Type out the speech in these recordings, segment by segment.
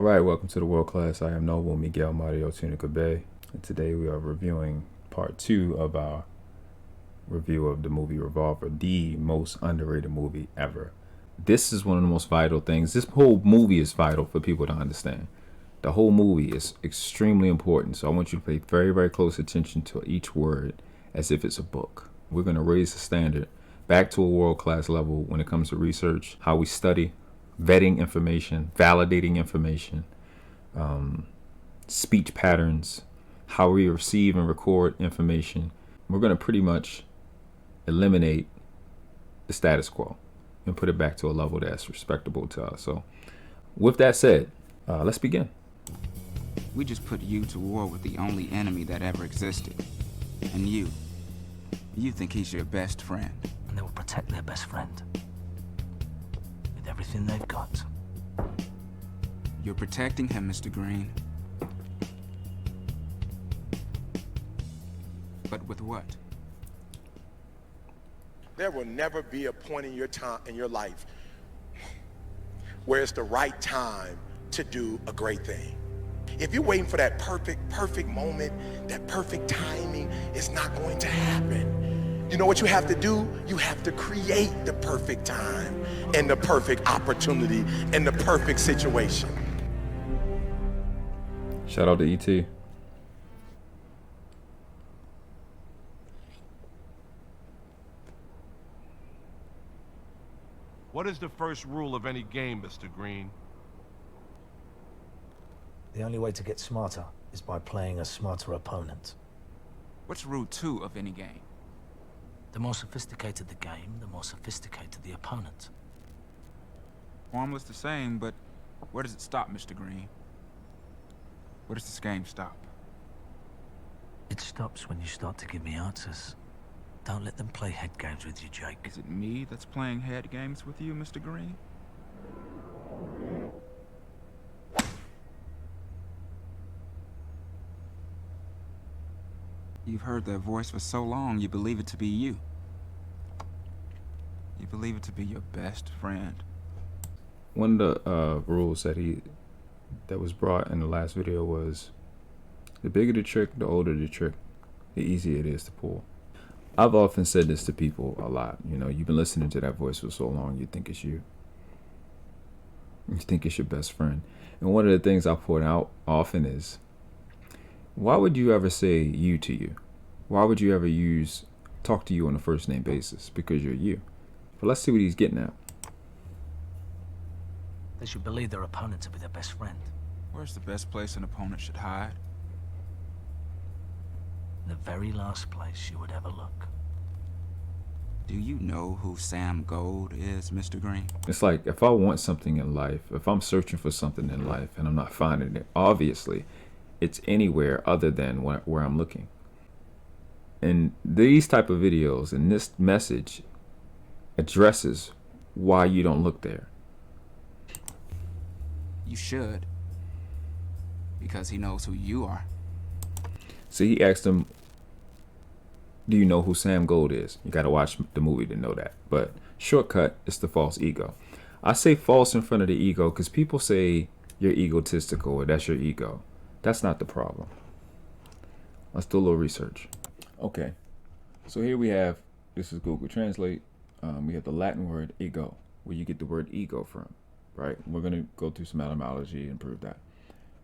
All right, welcome to the World Class. I am Noble Miguel Mario Tunica Bay, and today we are reviewing part 2 of our review of the movie Revolver, the most underrated movie ever. This is one of the most vital things. This whole movie is vital for people to understand. The whole movie is extremely important, so I want you to pay very, very close attention to each word as if it's a book. We're going to raise the standard back to a world-class level when it comes to research, how we study, vetting information, validating information, speech patterns, how we receive and record information. We're going to pretty much eliminate the status quo and put it back to a level that's respectable to us. So with that said, let's begin. We just put you to war with the only enemy that ever existed. And you think he's your best friend. And they will protect their best friend with everything they've got. You're protecting him, Mr. Green. But with what? There will never be a point in your life where it's the right time to do a great thing. If you're waiting for that perfect moment, that perfect timing, it's not going to happen. You know what you have to do? You have to create the perfect time and the perfect opportunity and the perfect situation. Shout out to E.T. What is the first rule of any game, Mr. Green? The only way to get smarter is by playing a smarter opponent. What's rule 2 of any game? The more sophisticated the game, the more sophisticated the opponent. Formula's the same, but where does it stop, Mr. Green? Where does this game stop? It stops when you start to give me answers. Don't let them play head games with you, Jake. Is it me that's playing head games with you, Mr. Green? You've heard that voice for so long, you believe it to be you. You believe it to be your best friend. One of the rules that was brought in the last video was the bigger the trick, the older the trick, the easier it is to pull. I've often said this to people a lot. You know, you've been listening to that voice for so long, you think it's you. You think it's your best friend. And one of the things I point out often is, why would you ever say you to you? Why would you ever talk to you on a first name basis? Because you're you. But let's see what he's getting at. They should believe their opponent to be their best friend. Where's the best place an opponent should hide? The very last place you would ever look. Do you know who Sam Gold is, Mr. Green? It's like, if I want something in life, if I'm searching for something in life and I'm not finding it, obviously it's anywhere other than where I'm looking. And these type of videos and this message addresses why you don't look there. You should. Because he knows who you are. So he asked him, do you know who Sam Gold is? You got to watch the movie to know that. But shortcut, it's the false ego. I say false in front of the ego because people say you're egotistical or that's your ego. That's not the problem. Let's do a little research. Okay, so here we have, this is Google Translate. We have the Latin word ego, where you get the word ego from, right? We're going to go through some etymology and prove that.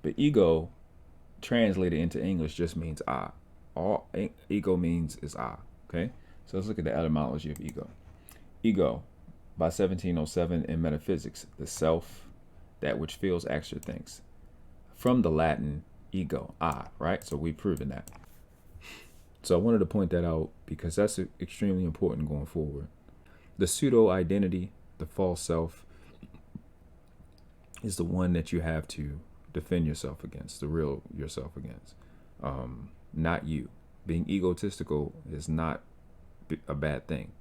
But ego, translated into English, just means I. All ego means is I, okay? So let's look at the etymology of ego. Ego, by 1707 in metaphysics, the self, that which feels, acts, or thinks. From the Latin, ego, I, right? So we've proven that. So I wanted to point that out because that's extremely important going forward. The pseudo-identity, the false self, is the one that you have to defend yourself against, the real yourself against. Not you. Being egotistical is not a bad thing.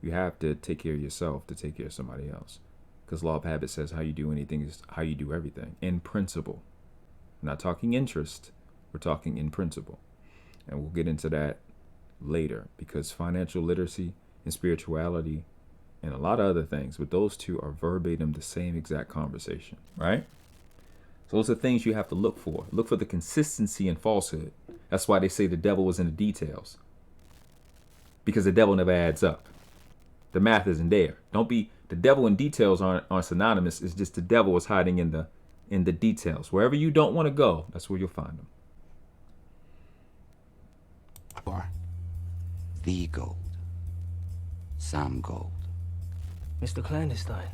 You have to take care of yourself to take care of somebody else. Because law of habit says how you do anything is how you do everything. In principle. We're not talking interest. We're talking in principle. And we'll get into that later because financial literacy and spirituality and a lot of other things, but those two are verbatim the same exact conversation, right? So those are things you have to look for. Look for the consistency in falsehood. That's why they say the devil was in the details. Because the devil never adds up. The math isn't there. Don't be the devil and details aren't synonymous. It's just the devil is hiding in the details. Wherever you don't want to go, that's where you'll find them. Or the Gold. Sam Gold. Mr. Clandestine.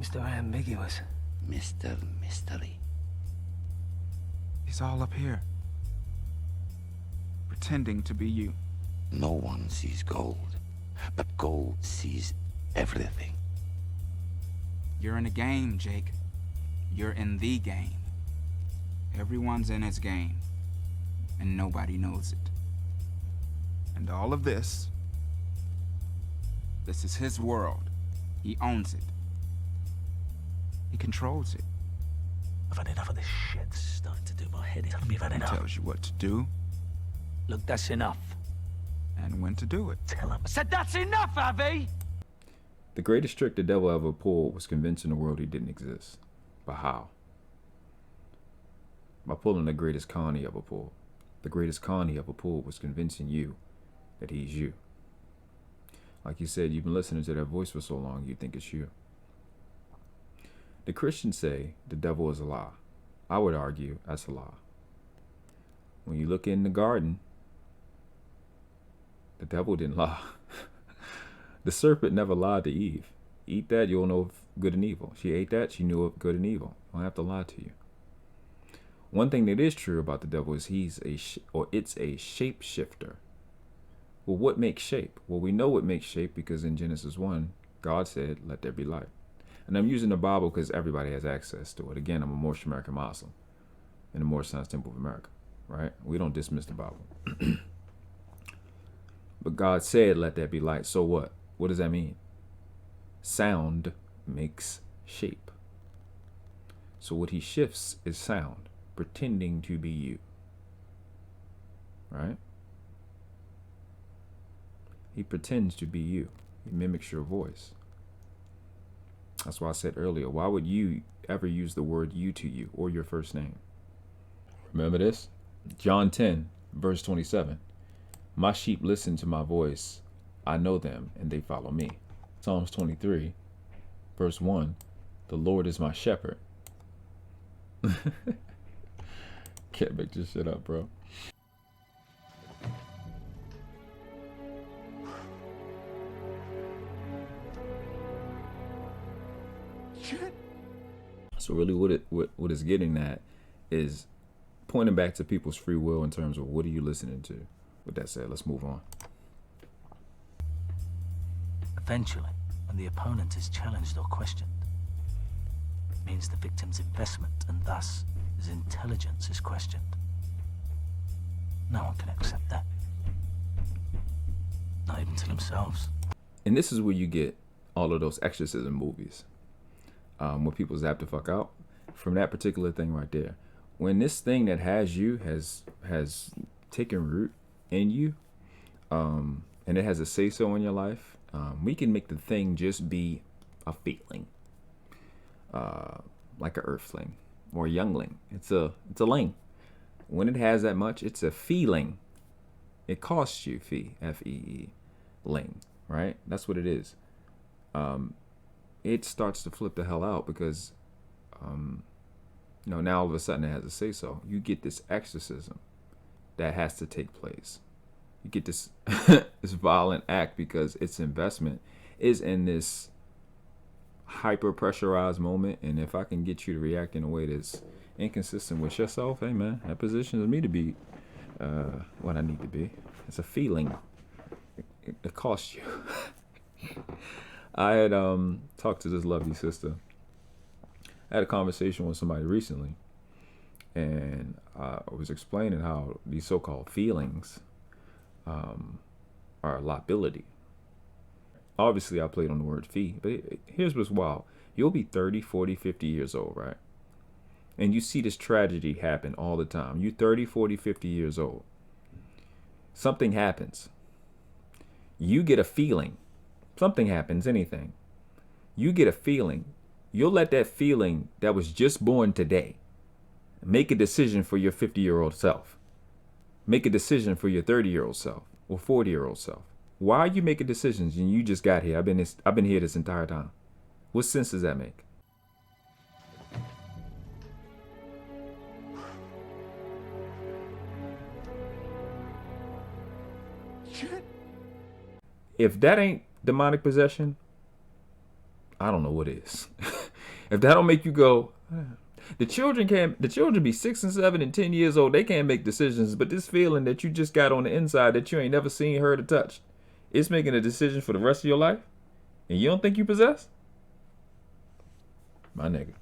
Mr. Ambiguous. Mr. Mystery. He's all up here. Pretending to be you. No one sees gold, but gold sees everything. You're in a game, Jake. You're in the game. Everyone's in its game, and nobody knows it. And all of this This is his world. He owns it. He controls it. I've had enough of this shit. It's starting to do my head in. Tell me if I've had enough. tells you what to do Look, that's enough. and when to do it. Tell him. I said that's enough, Avi! The greatest trick the devil ever pulled was convincing the world he didn't exist. But how? By pulling the greatest con he ever pulled. The greatest con he ever pulled was convincing you that he's you. Like you said, you've been listening to that voice for so long, you think it's you. The Christians say the devil is a lie. I would argue that's a lie. When you look in the garden, the devil didn't lie. The serpent never lied to Eve. Eat that, you'll know of good and evil. She ate that, she knew of good and evil. I don't have to lie to you. One thing that is true about the devil is it's a shapeshifter. Well, what makes shape? Well, we know what makes shape because in Genesis 1, God said, "Let there be light." And I'm using the Bible because everybody has access to it. Again, I'm a Moorish American Muslim in the Moorish Science Temple of America, right? We don't dismiss the Bible. But God said, "Let there be light." So what? What does that mean? Sound makes shape. So what he shifts is sound, pretending to be you. Right? He pretends to be you. He mimics your voice. That's why I said earlier, why would you ever use the word you to you or your first name? Remember this? John 10, verse 27. My sheep listen to my voice. I know them and they follow me. Psalms 23, verse 1. The Lord is my shepherd. Can't make this shit up, bro. So really what it's getting at is pointing back to people's free will in terms of what are you listening to. With that said, let's move on. Eventually, when the opponent is challenged or questioned, it means the victim's investment and thus his intelligence is questioned. No one can accept that. Not even to themselves. And this is where you get all of those exorcism movies. Where people zap the fuck out from that particular thing right there. When this thing that has you has taken root in you, and it has a say-so in your life, we can make the thing just be a feeling, like a earthling or a youngling. It's a ling. When it has that much, it's a feeling. It costs you fee, F-E-E, ling, right? That's what it is. It starts to flip the hell out because, now all of a sudden it has a say-so. You get this exorcism that has to take place. You get this this violent act because its investment is in this hyper pressurized moment. And if I can get you to react in a way that's inconsistent with yourself, hey man, that positions me to be what I need to be. It's a feeling. It costs you. I had talked to this lovely sister. I had a conversation with somebody recently, and I was explaining how these so-called feelings are liability. Obviously, I played on the word fee, but here's what's wild. You'll be 30, 40, 50 years old, right? And you see this tragedy happen all the time. You're 30, 40, 50 years old. Something happens. You get a feeling. Something happens, anything. You get a feeling you'll let that feeling that was just born today make a decision for your 50-year-old self. Make a decision for your 30-year-old self or 40-year-old self. Why are you making decisions and you just got here? I've been here this entire time. What sense does that make? Shit. If that ain't demonic possession, I don't know what is. If that don't make you go, the children be 6 and 7 and 10 years old. They can't make decisions, but this feeling that you just got on the inside that you ain't never seen, heard, or touched, it's making a decision for the rest of your life, and you don't think you possess? My nigga.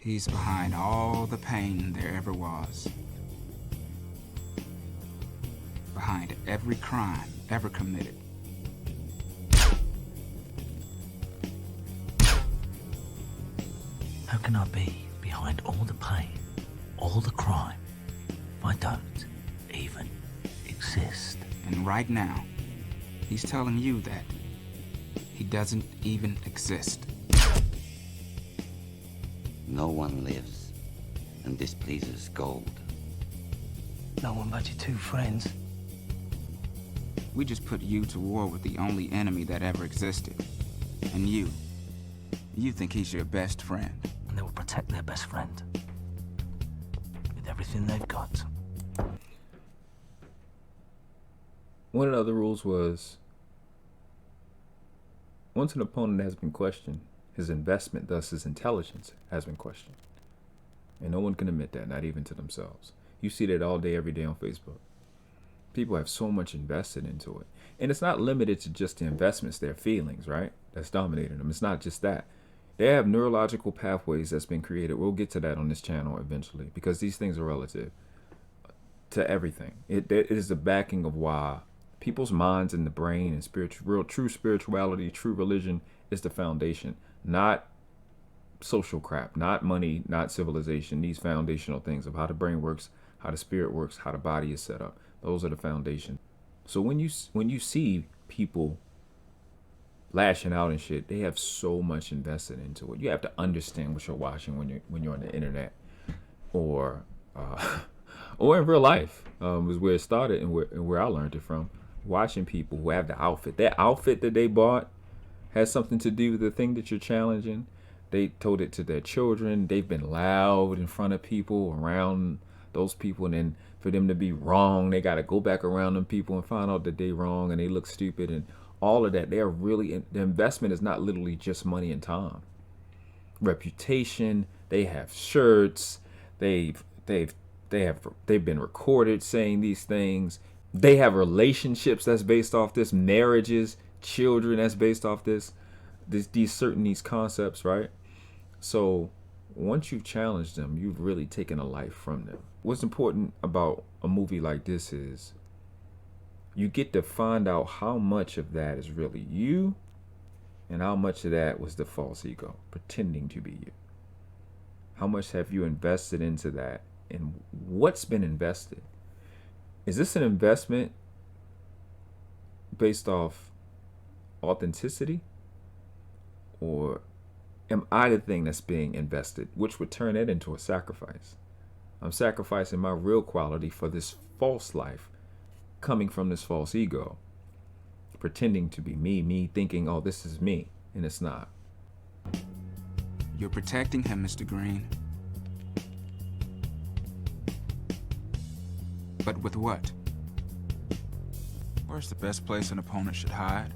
He's behind all the pain there ever was. Behind every crime ever committed. How can I be behind all the pain, all the crime, if I don't even exist? And right now, he's telling you that he doesn't even exist. No one lives and displeases gold. No one but your two friends. We just put you to war with the only enemy that ever existed. And you think he's your best friend. And they will protect their best friend with everything they've got. One of the other rules was, once an opponent has been questioned, his investment, thus his intelligence, has been questioned. And no one can admit that, not even to themselves. You see that all day, every day on Facebook. People have so much invested into it. And it's not limited to just the investments, their feelings, right? That's dominating them. It's not just that. They have neurological pathways that's been created. We'll get to that on this channel eventually, because these things are relative to everything. It is the backing of why people's minds and the brain and true spirituality, true religion is the foundation. Not social crap, not money, not civilization. These foundational things of how the brain works, how the spirit works, how the body is set up. Those are the foundation. So when you see people lashing out and shit, they have so much invested into it. You have to understand what you're watching when you're on the internet, or in real life. Was where it started and where I learned it from. Watching people who have the outfit. That outfit that they bought has something to do with the thing that you're challenging. They told it to their children. They've been loud in front of people, around those people, and then for them to be wrong, they got to go back around them people and find out that they wrong and they look stupid and all of that. They are really, the investment is not literally just money and time. Reputation. They have shirts. They've been recorded saying these things. They have relationships that's based off this, marriages, children that's based off these concepts, right? So once you've challenged them, you've really taken a life from them. What's important about a movie like this is you get to find out how much of that is really you and how much of that was the false ego pretending to be you. How much have you invested into that, and what's been invested? Is this an investment based off authenticity, or am I the thing that's being invested, which would turn it into a sacrifice? I'm sacrificing my real quality for this false life coming from this false ego, pretending to be me thinking, oh, this is me, and it's not. You're protecting him, Mr. Green. But with what? Where's the best place an opponent should hide?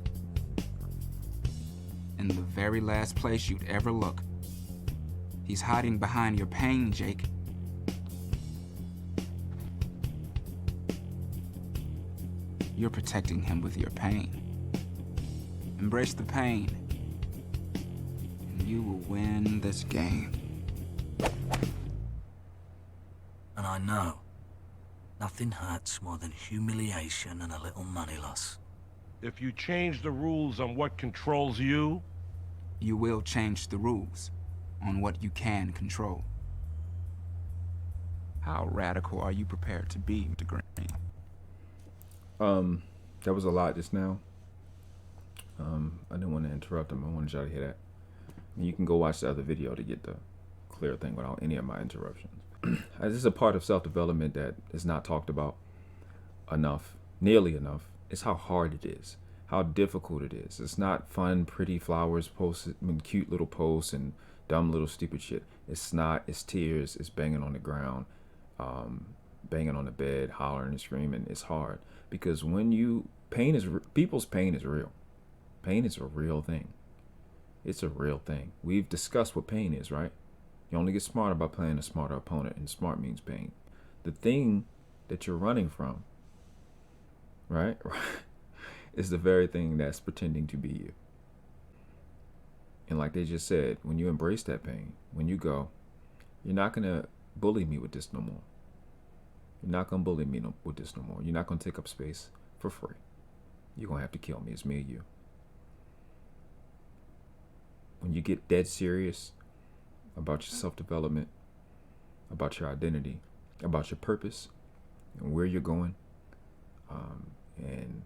In the very last place you'd ever look. He's hiding behind your pain, Jake. You're protecting him with your pain. Embrace the pain, and you will win this game. And I know nothing hurts more than humiliation and a little money loss. If you change the rules on what controls you, You will change the rules on what you can control. How radical are you prepared to be, Mr. Green? That was a lot just now. I didn't want to interrupt him. I wanted y'all to hear that. You can go watch the other video to get the clear thing without any of my interruptions. This is a part of self-development that is not talked about enough, nearly enough. It's how hard it is, how difficult it is. It's not fun, pretty flowers, posts, cute little posts and dumb little stupid shit. It's not. It's tears. It's banging on the ground, banging on the bed, hollering and screaming. It's hard because when people's pain is real. Pain is a real thing. It's a real thing. We've discussed what pain is, right? You only get smarter by playing a smarter opponent, and smart means pain. The thing that you're running from, right, is the very thing that's pretending to be you. And like they just said, when you embrace that pain, when you go, you're not going to bully me with this no more. You're not going to bully me with this no more. You're not going to take up space for free. You're going to have to kill me. It's me or you. When you get dead serious about your self-development, about your identity, about your purpose, and where you're going, and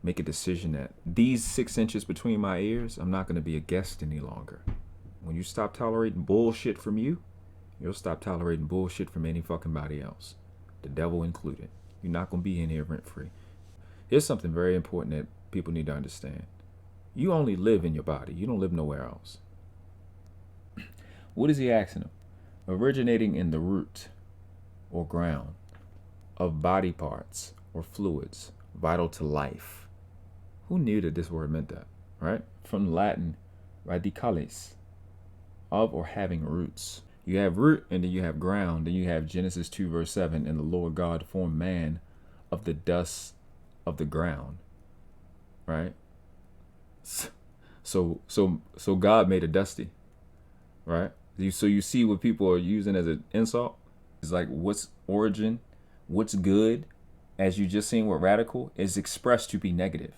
make a decision that these 6 inches between my ears, I'm not going to be a guest any longer. When you stop tolerating bullshit from you, you'll stop tolerating bullshit from any fucking body else, the devil included. You're not going to be in here rent-free. Here's something very important that people need to understand. You only live in your body. You don't live nowhere else. What is he asking him? Originating in the root or ground of body parts or fluids vital to life. Who knew that this word meant that, right? From Latin, radicales, of or having roots. You have root and then you have ground. Then you have Genesis 2 verse 7, and the Lord God formed man of the dust of the ground, right? So God made it dusty, right? So you see what people are using as an insult. It's like, what's origin, what's good, as you just seen with radical, is expressed to be negative.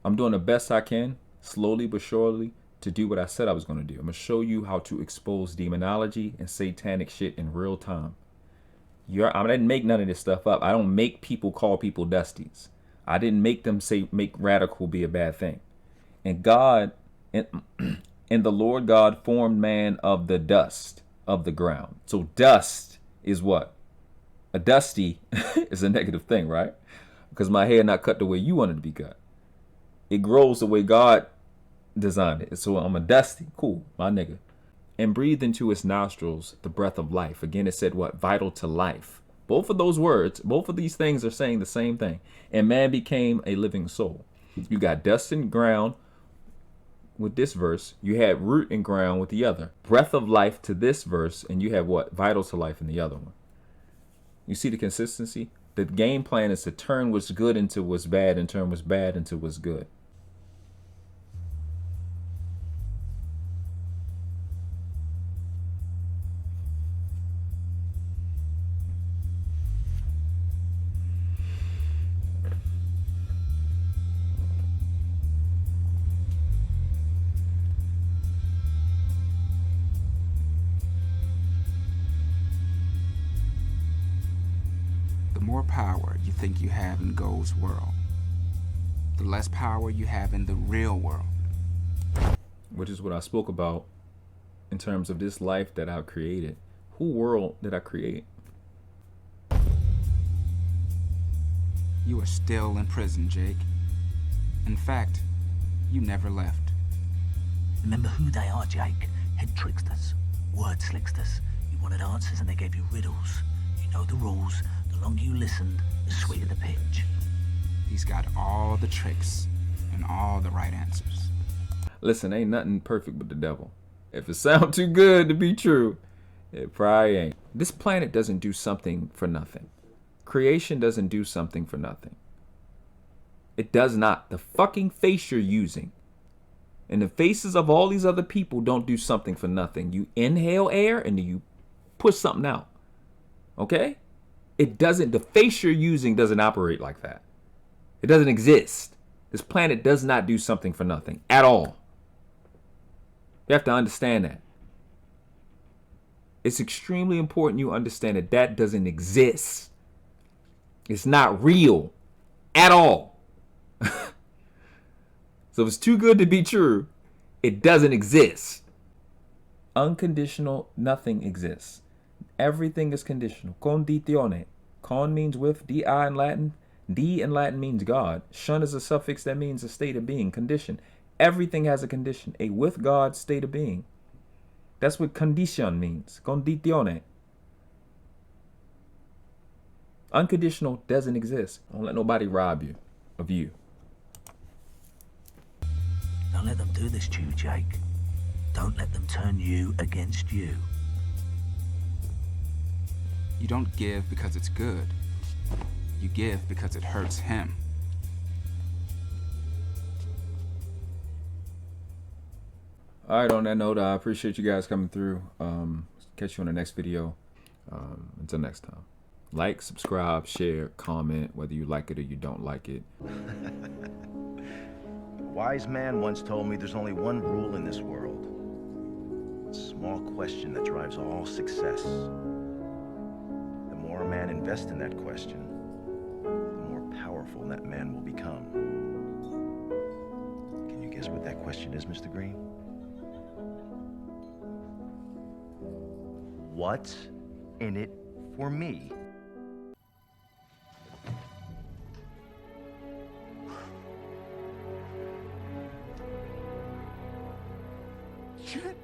I'm doing the best I can, slowly but surely, to do what I said I was going to do. I'm going to show you how to expose demonology and satanic shit in real time. I didn't make none of this stuff up. I don't make people call people dusties. I didn't make them make radical be a bad thing. And God, and the Lord God formed man of the dust of the ground. So dust is what? A dusty is a negative thing, right? Because my hair not cut the way you want it to be cut. It grows the way God designed it. So I'm a dusty. Cool, my nigga. And breathed into his nostrils the breath of life. Again, it said what? Vital to life. Both of those words, both of these things are saying the same thing. And man became a living soul. You got dust and ground with this verse. You had root and ground with the other. Breath of life to this verse, and you have what? Vital to life in the other one. You see the consistency? The game plan is to turn what's good into what's bad and turn what's bad into what's good. The more power you think you have in Go's world, the less power you have in the real world. Which is what I spoke about in terms of this life that I created. Who world did I create? You are still in prison, Jake. In fact, you never left. Remember who they are, Jake. Head tricksters, word slicksters. You wanted answers and they gave you riddles. You know the rules. The longer you listened, the sweeter the pitch. He's got all the tricks and all the right answers. Listen, ain't nothing perfect but the devil. If it sounds too good to be true, it probably ain't. This planet doesn't do something for nothing. Creation doesn't do something for nothing. It does not. The fucking face you're using and the faces of all these other people don't do something for nothing. You inhale air and then you push something out. Okay? It doesn't, the face you're using doesn't operate like that. It doesn't exist. This planet does not do something for nothing at all. You have to understand that. It's extremely important you understand that that doesn't exist. It's not real at all. So if it's too good to be true, it doesn't exist. Unconditional, nothing exists. Everything is conditional. Conditione. Con means with, di in Latin. Di in Latin means God. Shun is a suffix that means a state of being, condition. Everything has a condition, a with God state of being. That's what condition means. Conditione. Unconditional doesn't exist. Don't let nobody rob you of you. Don't let them do this to you, Jake. Don't let them turn you against you. You don't give because it's good. You give because it hurts him. All right, on that note, I appreciate you guys coming through. Catch you on the next video. Until next time. Like, subscribe, share, comment, whether you like it or you don't like it. A wise man once told me there's only one rule in this world. A small question that drives all success. The more a man invests in that question, the more powerful that man will become. Can you guess what that question is, Mr. Green? What's in it for me? Shit.